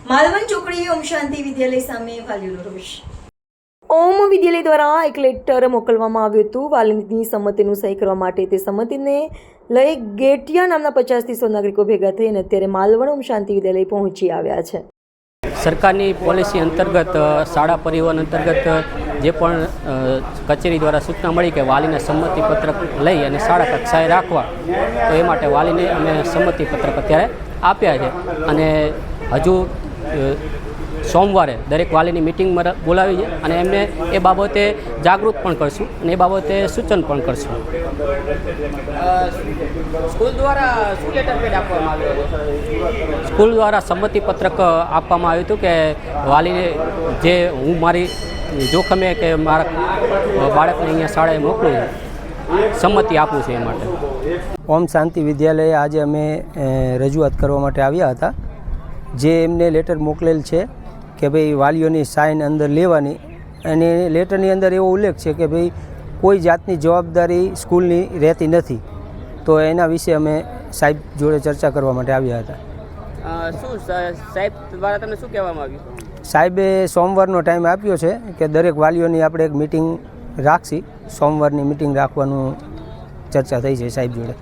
માલવણ ચોકડી ઓમ શાંતિ વિદ્યાલય સામે વાલીઓનો રોષ। ઓમ વિદ્યાલય દ્વારા એક લેટર મોકલવામાં આવ્યું હતું વાલીની સંમતિનું સહી કરવા માટે। તે સંમતિને લઈ ગેટિયા નામના 50 થી 100 નાગરિકો ભેગા થઈને અત્યારે માલવણ ઓમ શાંતિ વિદ્યાલય પહોંચી આવ્યા છે। સરકારની પોલિસી અંતર્ગત શાળા પરિવહન અંતર્ગત જે પણ કચેરી દ્વારા સૂચના મળી કે વાલીને સંમતિપત્રક લઈ અને શાળા કક્ષાએ રાખવા, તો એ માટે વાલીને અમે સંમતિપત્રક અત્યારે આપ્યા છે અને હજુ સોમવારે દરેક વાલીની મિટિંગ બોલાવી છે અને એમને એ બાબતે જાગૃત પણ કરશું અને એ બાબતે સૂચન પણ કરશું। સ્કૂલ દ્વારા શું લેટર પેડ આપવામાં આવ્યો હતો? સ્કૂલ દ્વારા સંમતિપત્રક આપવામાં આવ્યું હતું કે વાલીને જે હું મારી જોખમે કે મારા બાળકને અહીંયા શાળાએ મોકલું સંમતિ આપું છું એ માટે। ઓમ શાંતિ વિદ્યાલયે આજે અમે રજૂઆત કરવા માટે આવ્યા હતા। જે એમને લેટર મોકલેલ છે કે ભાઈ વાલીઓની સાઇન અંદર લેવાની, અને લેટરની અંદર એવો ઉલ્લેખ છે કે ભાઈ કોઈ જાતની જવાબદારી સ્કૂલની રહેતી નથી। તો એના વિશે અમે સાહેબ જોડે ચર્ચા કરવા માટે આવ્યા હતા। શું સાહેબ દ્વારા તમને શું કહેવામાં આવ્યું? સાહેબે સોમવારનો ટાઈમ આપ્યો છે કે દરેક વાલીઓની આપણે એક મિટિંગ રાખશી। સોમવારની મિટિંગ રાખવાનું ચર્ચા થઈ છે સાહેબ જોડે।